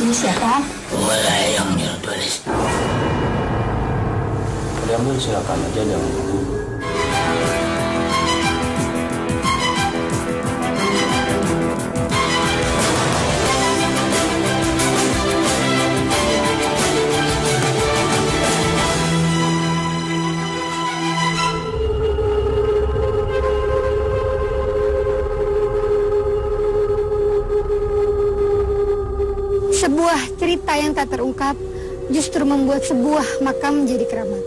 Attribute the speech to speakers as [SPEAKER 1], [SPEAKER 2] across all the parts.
[SPEAKER 1] Ini siapa?
[SPEAKER 2] Boleh yang tulis.
[SPEAKER 3] Diambil silakan aja jangan.
[SPEAKER 1] Sebuah cerita yang tak terungkap justru membuat sebuah makam menjadi keramat.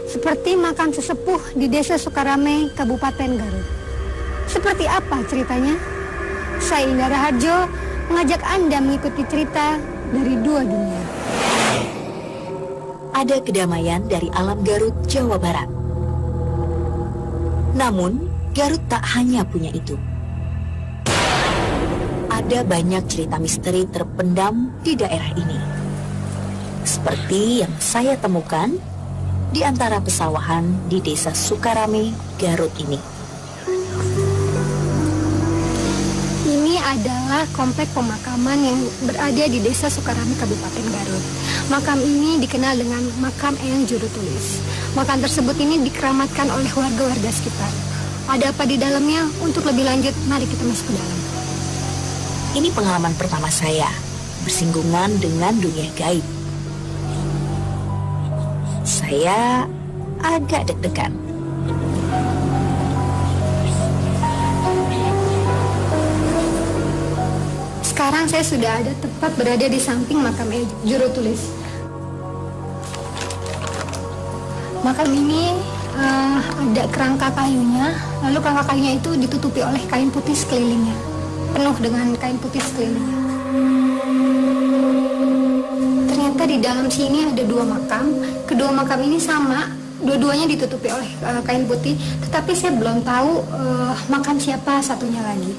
[SPEAKER 1] Seperti makam sesepuh di Desa Sukarame, Kabupaten Garut. Seperti apa ceritanya? Saya Indah Raharjo mengajak Anda mengikuti cerita dari dua dunia.
[SPEAKER 4] Ada kedamaian dari alam Garut, Jawa Barat. Namun, Garut tak hanya punya itu. Ada banyak cerita misteri terpendam di daerah ini. Seperti yang saya temukan di antara pesawahan di Desa Sukarame, Garut ini.
[SPEAKER 1] Ini adalah komplek pemakaman yang berada di Desa Sukarame, Kabupaten Garut. Makam ini dikenal dengan makam Eyang Juru Tulis. Makam tersebut ini dikeramatkan oleh warga-warga sekitar. Ada apa di dalamnya? Untuk lebih lanjut, mari kita masuk ke dalam.
[SPEAKER 4] Ini pengalaman pertama saya bersinggungan dengan dunia gaib. Saya agak deg-degan.
[SPEAKER 1] Sekarang saya sudah ada tepat berada di samping makam Eyang Juru Tulis. Makam ini ada kerangka kayunya, lalu kerangka kayunya itu ditutupi oleh kain putih sekelilingnya. Penuh dengan kain putih sekelilingnya. Ternyata di dalam sini ada dua makam. Kedua makam ini sama, dua-duanya ditutupi oleh kain putih. Tetapi saya belum tahu makam siapa satunya lagi.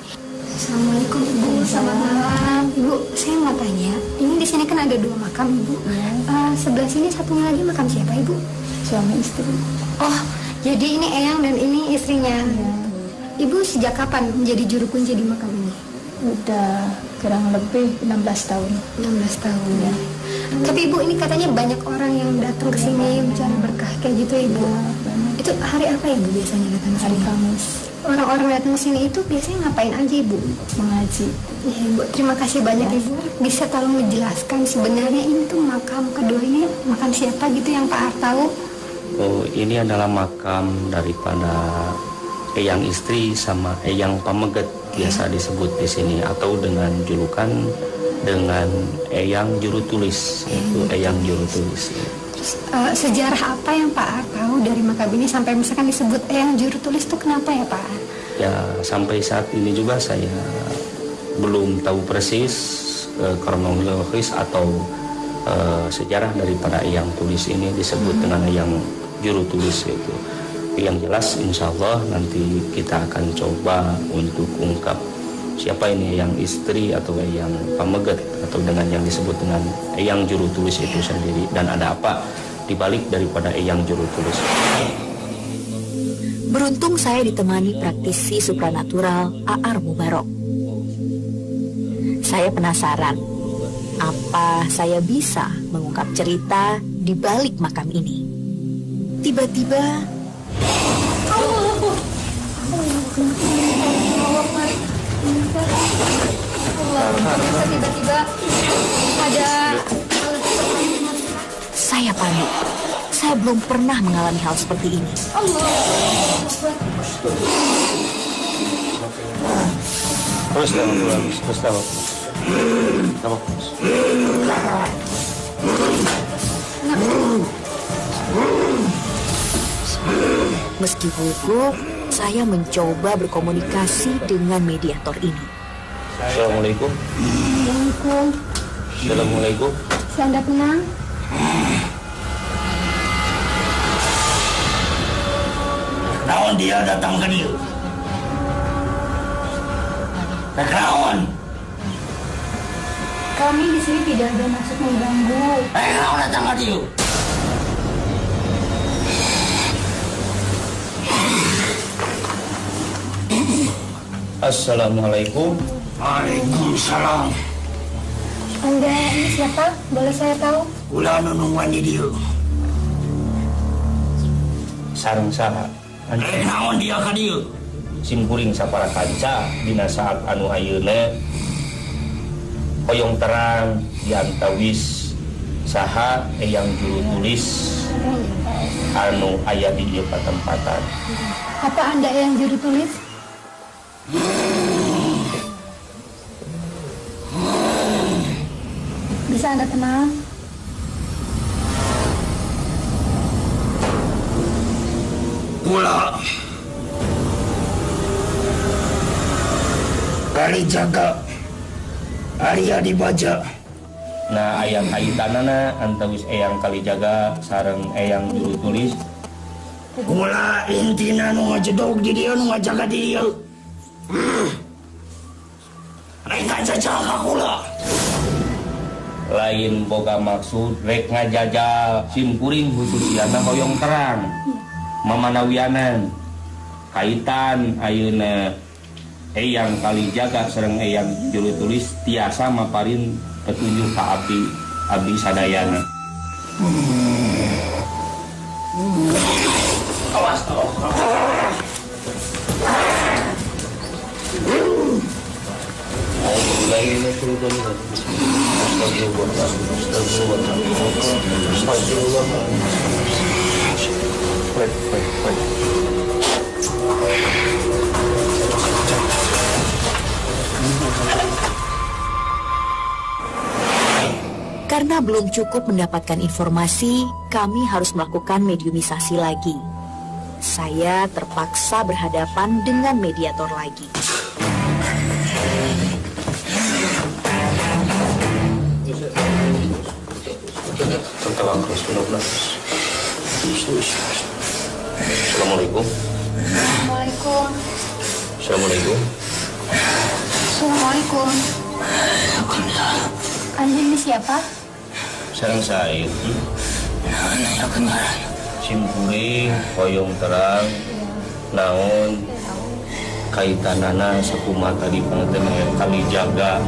[SPEAKER 1] Assalamualaikum Ibu. Selamat malam. Ibu, saya mau tanya, ini di sini kan ada dua makam Ibu. Sebelah sini satunya lagi makam siapa Ibu?
[SPEAKER 5] Suami istri.
[SPEAKER 1] Oh, jadi ini Eyang dan ini istrinya.
[SPEAKER 5] Ya.
[SPEAKER 1] Ibu sejak kapan menjadi juru kunci di makam ini?
[SPEAKER 5] Udah kurang lebih 16 tahun.
[SPEAKER 1] 16 tahun ya. Tapi Ibu, ini katanya banyak orang yang datang ke sini mencari berkah kayak gitu ya Ibu.
[SPEAKER 5] Banyak.
[SPEAKER 1] Itu hari apa Ibu biasanya datang ke
[SPEAKER 5] Hari
[SPEAKER 1] sini?
[SPEAKER 5] Kamis
[SPEAKER 1] Orang-orang datang ke sini itu biasanya ngapain aja Ibu?
[SPEAKER 5] mengaji.
[SPEAKER 1] Ya Ibu, terima kasih banyak Ibu. Bisa tolong menjelaskan sebenarnya ini tuh makam kedua ini makam siapa gitu yang Pak Har tahu?
[SPEAKER 3] Oh, ini adalah makam daripada Eyang istri sama Eyang Pameget biasa disebut di sini, atau dengan julukan dengan Eyang Juru Tulis, itu Eyang Juru Tulis.
[SPEAKER 1] Terus sejarah apa yang Pak Har tahu dari makam ini sampai misalkan disebut Eyang Juru Tulis itu kenapa ya Pak Har?
[SPEAKER 3] Ya, sampai saat ini juga saya belum tahu persis kronologis atau sejarah daripada Eyang Tulis ini disebut dengan Eyang Juru Tulis itu. Yang jelas insya Allah nanti kita akan coba untuk ungkap siapa ini yang istri atau yang pameget atau dengan yang disebut dengan Eyang Juru Tulis itu sendiri, dan ada apa dibalik daripada Eyang Juru Tulis.
[SPEAKER 4] Beruntung saya ditemani praktisi supranatural A.R. Mubarok. Saya penasaran, apa saya bisa mengungkap cerita di balik makam ini. Tiba-tiba
[SPEAKER 1] Tiba-tiba ada
[SPEAKER 4] saya panik. Saya belum pernah mengalami hal seperti ini.
[SPEAKER 3] Terus tahu.
[SPEAKER 4] Meski gugup, saya mencoba berkomunikasi dengan mediator ini.
[SPEAKER 3] Assalamualaikum.
[SPEAKER 1] Assalamualaikum.
[SPEAKER 3] Assalamualaikum.
[SPEAKER 1] Si Anda tenang?
[SPEAKER 2] Naon dia datang ke dia? Naon?
[SPEAKER 1] Kami di sini tidak ada maksud mengganggu.
[SPEAKER 2] Naon datang ke dia?
[SPEAKER 3] Assalamualaikum.
[SPEAKER 2] Waalaikumsalam.
[SPEAKER 1] Anda ini siapa? Boleh saya tahu?
[SPEAKER 2] Ulah nunungan di dia.
[SPEAKER 3] Sareng saha
[SPEAKER 2] Naon dia ka dia?
[SPEAKER 3] simkuring sapara kanca dina saat anu ayeuna hoyong terang diantawis saha eyang juru tulis anu aya di ieu patempatan.
[SPEAKER 1] Apa Anda yang juru tulis? Bisa Anda tenang?
[SPEAKER 2] Ulah kali jaga Arya dibaca.
[SPEAKER 3] Nah ayang kaitanana antawis eyang kalijaga sareng eyang juru tulis.
[SPEAKER 2] Ulah intina nu ngajedog di dia nu ngajaga di dia. Rek ngajaga ulah.
[SPEAKER 3] Lain boga maksud rek ngajajal simkuring khususiana hoyong terang mamanawianan kaitan ayeuna eyang kalijaga sareng eyang juru tulis tiasa maparin petunjuk ka abdi sadayana.
[SPEAKER 2] Awas toh.
[SPEAKER 4] Karena belum cukup mendapatkan informasi, kami harus melakukan mediumisasi lagi. Saya terpaksa berhadapan dengan mediator lagi.
[SPEAKER 3] Assalamualaikum.
[SPEAKER 1] Assalamualaikum.
[SPEAKER 3] Assalamualaikum.
[SPEAKER 1] Assalamualaikum. Anda ini siapa?
[SPEAKER 3] Sareng saya simkuring hoyong terang naon kaitanana sakumaha tadi pangatengan kalijaga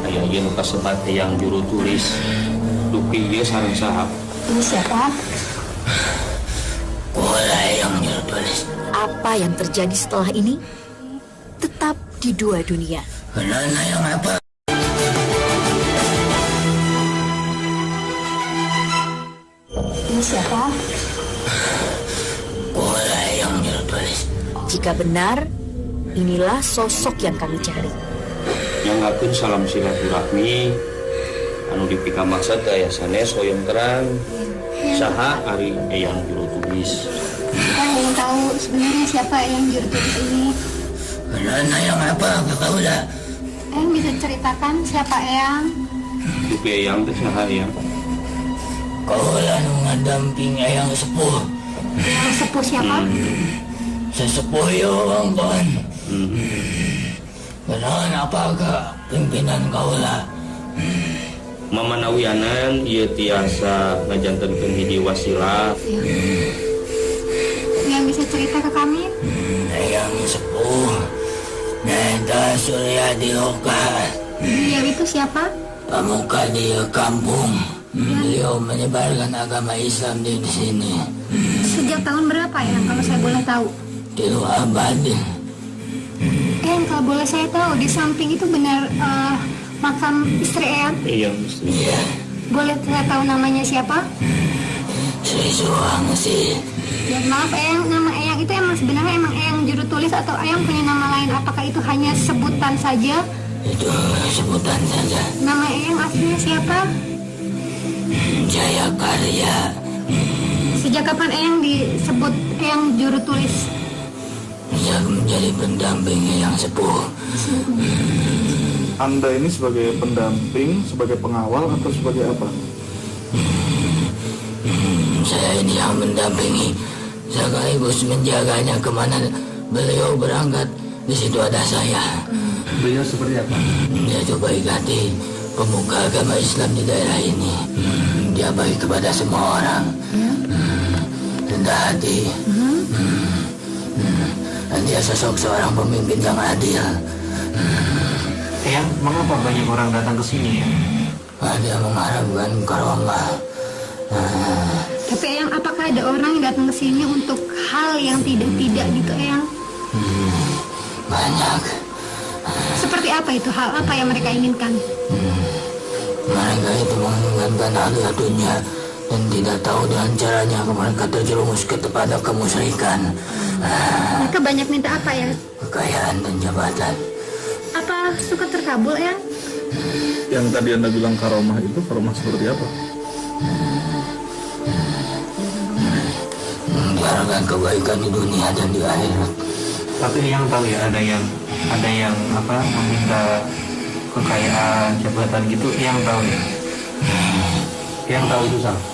[SPEAKER 3] aya ieu nu kasebat yang juru tulis dupi ieu sareng saha.
[SPEAKER 1] Ini siapa?
[SPEAKER 2] Ulah yang juru tulis.
[SPEAKER 4] Apa yang terjadi setelah ini? Tetap di Dua Dunia.
[SPEAKER 2] Kenana yang apa?
[SPEAKER 1] Ini siapa?
[SPEAKER 2] Ulah yang juru tulis.
[SPEAKER 4] Jika benar, inilah sosok yang kami cari.
[SPEAKER 3] Nyanggakeun salam silaturahmi anu dipika maksud aya sanes hoyong terang saha ari eyang juru tulis.
[SPEAKER 1] Saya ingin tahu sebenarnya siapa yang juru tulis ini.
[SPEAKER 2] Kenana yang apa? Ulah.
[SPEAKER 1] Eyang bisa ceritakan siapa Eyang?
[SPEAKER 3] Dupi eyang teh saha eyang?
[SPEAKER 2] Kaulah nu ngadamping eyang sepuh.
[SPEAKER 1] Yang sepuh siapa?
[SPEAKER 2] Sesepuh yung kon. Kenaan apakah pimpinan kaulah?
[SPEAKER 3] Mamanawianan ieu tiasa ngajantenkeun hiji wasilah.
[SPEAKER 1] Yang bisa cerita ke kami?
[SPEAKER 2] Eyang sepuh. Neta Surya Dioka.
[SPEAKER 1] Beliau itu siapa?
[SPEAKER 2] Pemuka di kampung. Beliau menyebarkan agama Islam di sini.
[SPEAKER 1] Sejak tahun berapa ya kalau saya boleh tahu?
[SPEAKER 2] Di abad.
[SPEAKER 1] Eyang kalau boleh saya tahu di samping itu benar makam istri Eyang?
[SPEAKER 3] Iya mesti.
[SPEAKER 2] Iya.
[SPEAKER 1] Boleh saya tahu namanya siapa?
[SPEAKER 2] Sri Suwangsi.
[SPEAKER 1] Ya maaf Eyang, nama Eyang itu emang sebenarnya emang Eyang juru tulis atau Eyang punya nama lain? Apakah itu hanya sebutan saja?
[SPEAKER 2] Itu sebutan saja.
[SPEAKER 1] Nama Eyang aslinya siapa?
[SPEAKER 2] Jaya Karya.
[SPEAKER 1] Sejak kapan Eyang disebut Eyang juru tulis?
[SPEAKER 2] Yang menjadi pendamping yang sepuh.
[SPEAKER 6] Anda ini sebagai pendamping, sebagai pengawal, atau sebagai apa?
[SPEAKER 2] Saya ini yang mendampingi, sekaligus menjaganya kemana beliau berangkat. Di situ ada saya.
[SPEAKER 3] Beliau seperti apa?
[SPEAKER 2] Dia coba ikati pemuka agama Islam di daerah ini. Dia baik kepada semua orang. Rendah hati. Dan dia sosok seorang pemimpin yang adil.
[SPEAKER 7] Eyang, mengapa banyak orang datang ke sini ya?
[SPEAKER 2] Dia mengharapkan karomah.
[SPEAKER 1] Tapi Eyang, apakah ada orang yang datang ke sini untuk hal yang tidak-tidak gitu, Eyang?
[SPEAKER 2] Banyak.
[SPEAKER 1] Seperti apa itu? Hal apa yang mereka inginkan?
[SPEAKER 2] Mereka itu menginginkan harga dunia dan tidak tahu dengan caranya mereka terjerumus kepada kemusyrikan.
[SPEAKER 1] Mereka banyak minta apa ya?
[SPEAKER 2] Kekayaan dan jabatan.
[SPEAKER 1] Apa suka terkabul, Eyang?
[SPEAKER 6] Yang tadi Anda bilang karomah itu karomah seperti apa?
[SPEAKER 2] Diharapkan kebaikan di dunia dan di akhirat.
[SPEAKER 7] Tapi yang tahu ya, ada yang meminta kekayaan, jabatan gitu, yang tahu ya. Yang tahu itu salah.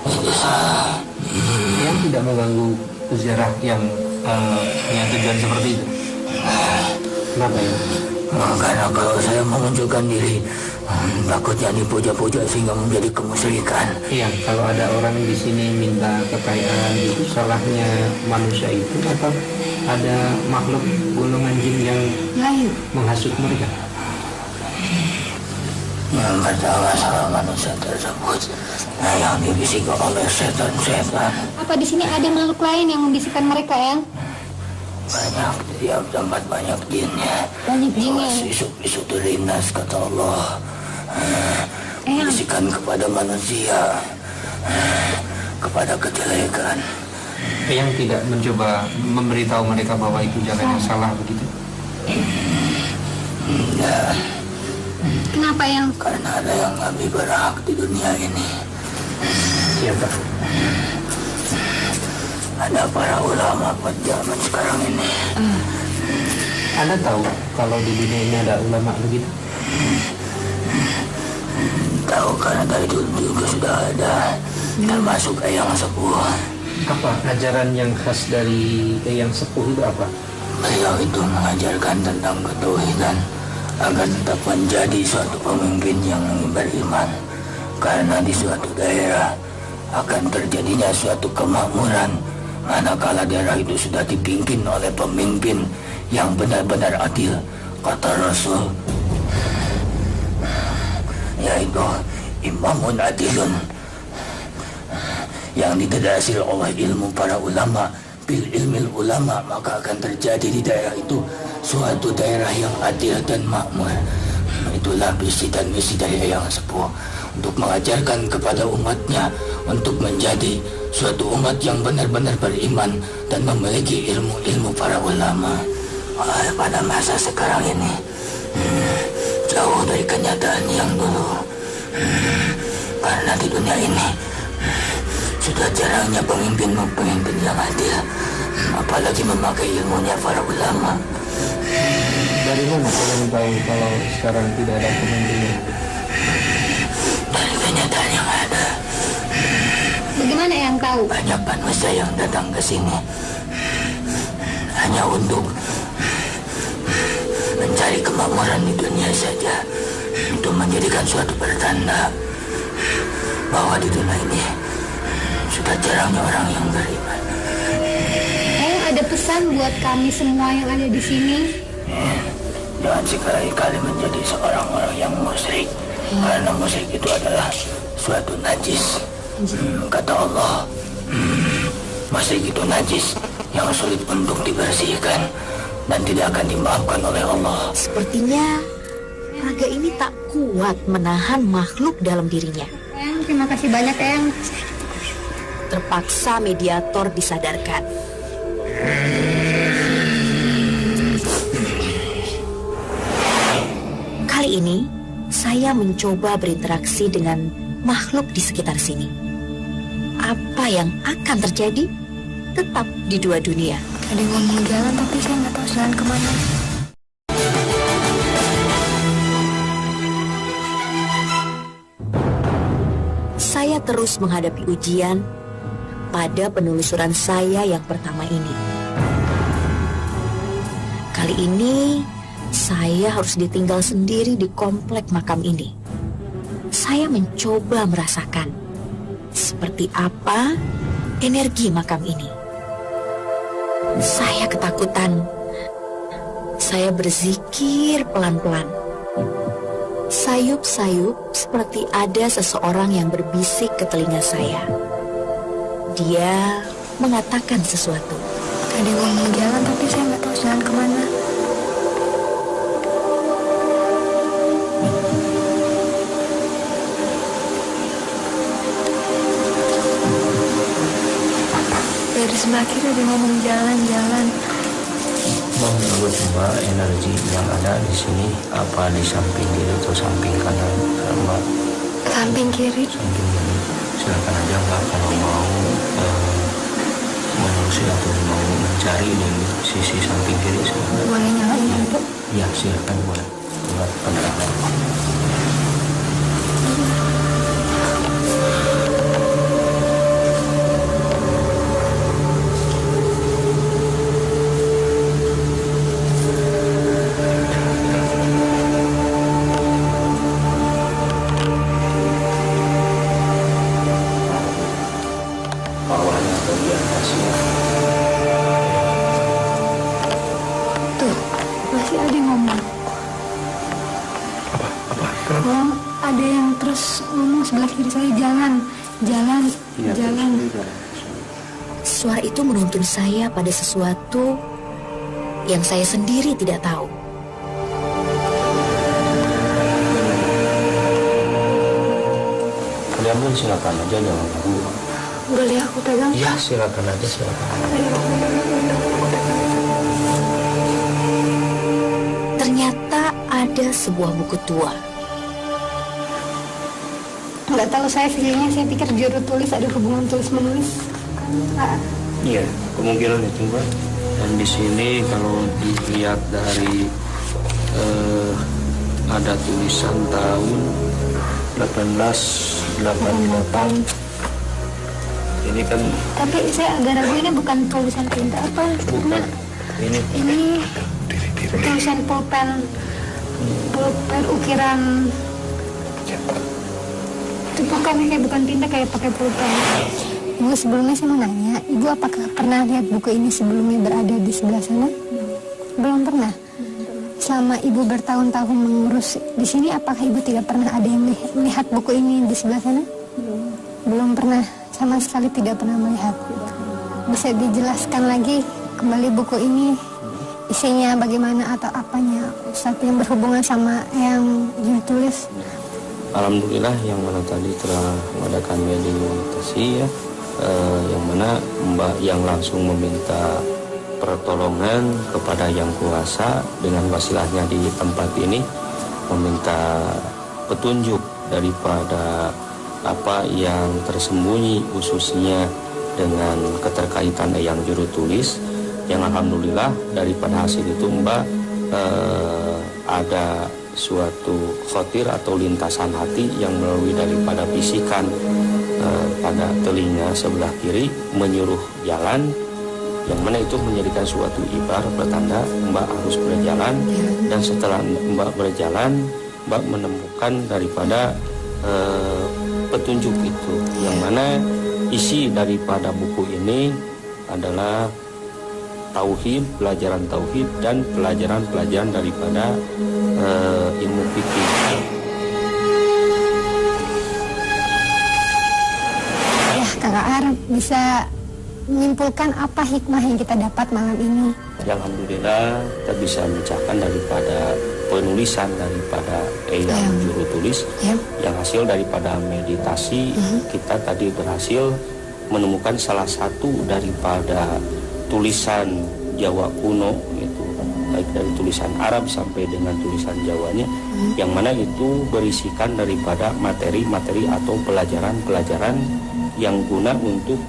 [SPEAKER 2] Itu salah.
[SPEAKER 7] Yang tidak mengganggu sejarah yang tujuan seperti itu. Kenapa ya?
[SPEAKER 2] Karena kalau saya menunjukkan diri, takutnya dipuja-puja sehingga menjadi kemusyrikan.
[SPEAKER 7] Iya, kalau ada orang di sini minta kekayaan, itu salahnya manusia itu atau ada makhluk golongan jin yang
[SPEAKER 1] Lain.
[SPEAKER 7] menghasut mereka?
[SPEAKER 2] Yang pertama salah manusia tersebut yang dibisikkan oleh setan-setan.
[SPEAKER 1] Apa di sini ada makhluk lain yang membisikkan mereka, Eyang?
[SPEAKER 2] Banyak, di tiap tempat banyak jinnya.
[SPEAKER 1] Banyak jinnya.
[SPEAKER 2] Isu terinas kata Allah.
[SPEAKER 1] Eyang.
[SPEAKER 2] Bisikan kepada manusia, kepada kejelekan.
[SPEAKER 7] Yang tidak mencoba memberitahu mereka bahwa itu jalan yang salah begitu.
[SPEAKER 2] Ya,
[SPEAKER 1] Kenapa, Eyang?
[SPEAKER 2] karena ada yang lebih berhak di dunia ini.
[SPEAKER 7] Siapa?
[SPEAKER 2] Ada para ulama pada zaman sekarang ini.
[SPEAKER 7] Anda tahu kalau di dunia ini ada ulama begitu?
[SPEAKER 2] Tahu karena dari dulu juga sudah ada, termasuk Eyang Sepuh.
[SPEAKER 7] Apa ajaran yang khas dari yang sepuh itu apa?
[SPEAKER 2] Beliau itu mengajarkan tentang ketauhidan agar tetap menjadi suatu pemimpin yang beriman. Karena di suatu daerah akan terjadinya suatu kemakmuran manakala daerah itu sudah dipimpin oleh pemimpin yang benar-benar adil, kata Rasul, yaitu imamun adilun, yang didasari oleh ilmu para ulama, bil ilmil ulama, maka akan terjadi di daerah itu suatu daerah yang adil dan makmur. Itulah visi dan misi dari Eyang Sepuh, untuk mengajarkan kepada umatnya untuk menjadi suatu umat yang benar-benar beriman dan memiliki ilmu-ilmu para ulama. Pada masa sekarang ini jauh dari kenyataan yang dulu, karena di dunia ini sudah jarangnya pemimpin yang adil, apalagi memakai ilmunya para ulama.
[SPEAKER 7] Dari mana kalian tahu kalau sekarang tidak ada pemimpinnya?
[SPEAKER 2] Dari kenyataan yang ada.
[SPEAKER 1] Bagaimana Eyang tahu?
[SPEAKER 2] Banyak manusia yang datang ke sini hanya untuk mencari kemakmuran di dunia saja, untuk menjadikan suatu pertanda bahwa di dunia ini sudah jarangnya orang yang beriman.
[SPEAKER 1] Eyang ada pesan buat kami semua yang ada di sini?
[SPEAKER 2] Jangan sekali-kali menjadi seorang orang yang musyrik, karena musyrik itu adalah suatu najis. Kata Allah, musyrik itu najis yang sulit untuk dibersihkan dan tidak akan dimaafkan oleh Allah.
[SPEAKER 4] Sepertinya raga ini tak kuat menahan makhluk dalam dirinya.
[SPEAKER 1] Eyang, terima kasih banyak, Eyang.
[SPEAKER 4] Terpaksa mediator disadarkan. Kali ini, saya mencoba berinteraksi dengan makhluk di sekitar sini. Apa yang akan terjadi? Tetap di dua dunia.
[SPEAKER 1] Ada yang ngomong jalan tapi saya nggak tahu jalan kemana.
[SPEAKER 4] Saya terus menghadapi ujian pada penelusuran saya yang pertama ini. Kali ini, saya harus ditinggal sendiri di komplek makam ini. Saya mencoba merasakan seperti apa energi makam ini. Saya ketakutan. Saya berzikir pelan-pelan. Sayup-sayup seperti ada seseorang yang berbisik ke telinga saya. Dia mengatakan sesuatu.
[SPEAKER 1] Ada yang ngomong jalan tapi saya nggak tahu jalan kemana. Dari sebelah kiri ada yang ngomong jalan-jalan.
[SPEAKER 3] Menurut Mbak, energi yang ada di sini apa di samping kiri atau samping kanan, Mbak?
[SPEAKER 1] Samping kiri.
[SPEAKER 3] Samping kiri. Silakan aja Mbak kalau mau menelusuri atau mau mencari di sisi samping kiri, silakan.
[SPEAKER 1] Boleh nyalain ya, Bu?
[SPEAKER 3] Ya, silakan boleh. Mbak, penerangan.
[SPEAKER 1] Tuh, masih ada yang ngomong. Oh, ada yang terus ngomong sebelah kiri saya, jalan.
[SPEAKER 4] Suara itu menuntun saya pada sesuatu yang saya sendiri tidak tahu.
[SPEAKER 3] Kalian pun silakan aja, jangan ganggu.
[SPEAKER 1] Boleh aku pegang?
[SPEAKER 3] Ya, silakan aja, silakan.
[SPEAKER 4] Ternyata ada sebuah buku tua.
[SPEAKER 1] Nggak tahu, saya feelingnya saya pikir juru tulis ada hubungan tulis menulis.
[SPEAKER 3] Iya, kemungkinan itu Mbak. Dan di sini kalau dilihat dari ada tulisan tahun 1888. Ini kan
[SPEAKER 1] Tapi saya agak ragu ini bukan tulisan tinta apa?
[SPEAKER 3] bukan.
[SPEAKER 1] Ini tulisan pulpen ukiran. Itu bukan tinta, kayak pakai pulpen. Ibu, sebelumnya saya mau nanya, Ibu apakah pernah lihat buku ini sebelumnya berada di sebelah sana? Belum pernah. Selama Ibu bertahun-tahun mengurus di sini, apakah Ibu tidak pernah ada yang melihat buku ini di sebelah sana? Belum pernah, sama sekali tidak pernah melihat. Bisa dijelaskan lagi kembali buku ini isinya bagaimana atau apanya, Ustadz, yang berhubungan sama yang juru tulis?
[SPEAKER 3] Alhamdulillah yang mana tadi telah mengadakan meditasi ya, yang mana Mbak yang langsung meminta pertolongan kepada Yang Kuasa dengan wasilahnya di tempat ini, meminta petunjuk daripada apa yang tersembunyi khususnya dengan keterkaitan yang juru tulis, yang alhamdulillah daripada hasil itu Mbak ada suatu khotir atau lintasan hati yang melalui daripada bisikan pada telinga sebelah kiri menyuruh jalan, yang mana itu menjadikan suatu ibarat pertanda Mbak harus berjalan. Dan setelah Mbak berjalan, Mbak menemukan daripada petunjuk itu, yang mana isi daripada buku ini adalah tauhid, pelajaran tauhid dan pelajaran daripada ilmu fikih.
[SPEAKER 1] Ya, Kakak Ar bisa menyimpulkan apa hikmah yang kita dapat malam ini?
[SPEAKER 3] Alhamdulillah kita bisa mencahkan daripada penulisan daripada yang juru tulis, yang hasil daripada meditasi. Kita tadi berhasil menemukan salah satu daripada tulisan Jawa kuno, itu baik dari tulisan Arab sampai dengan tulisan Jawanya, yang mana itu berisikan daripada materi-materi atau pelajaran-pelajaran yang guna untuk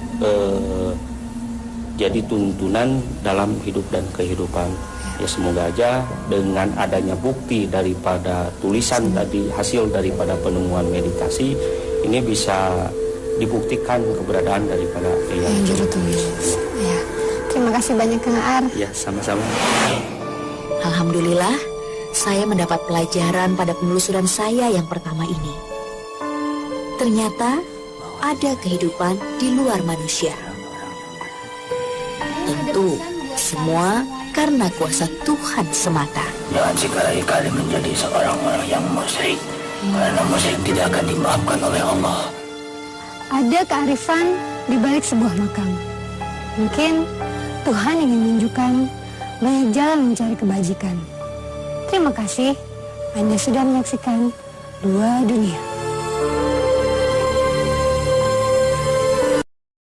[SPEAKER 3] jadi tuntunan dalam hidup dan kehidupan. Ya, semoga aja dengan adanya bukti daripada tulisan tadi, hasil daripada penemuan meditasi ini bisa dibuktikan keberadaan daripada yang juru tulis.
[SPEAKER 1] Ya, terima kasih banyak Kang Ar.
[SPEAKER 3] Ya, sama-sama.
[SPEAKER 4] Alhamdulillah, saya mendapat pelajaran pada penelusuran saya yang pertama ini. Ternyata ada kehidupan di luar manusia. Tentu semua karena kuasa Tuhan semata.
[SPEAKER 2] Jangan sekali-kali menjadi seorang orang yang musyrik. musyrik. Karena musyrik tidak akan dimaafkan oleh Allah.
[SPEAKER 1] Ada kearifan di balik sebuah makam. Mungkin Tuhan ingin menunjukkan banyak jalan mencari kebajikan. Terima kasih, Anda sudah menyaksikan Dua Dunia.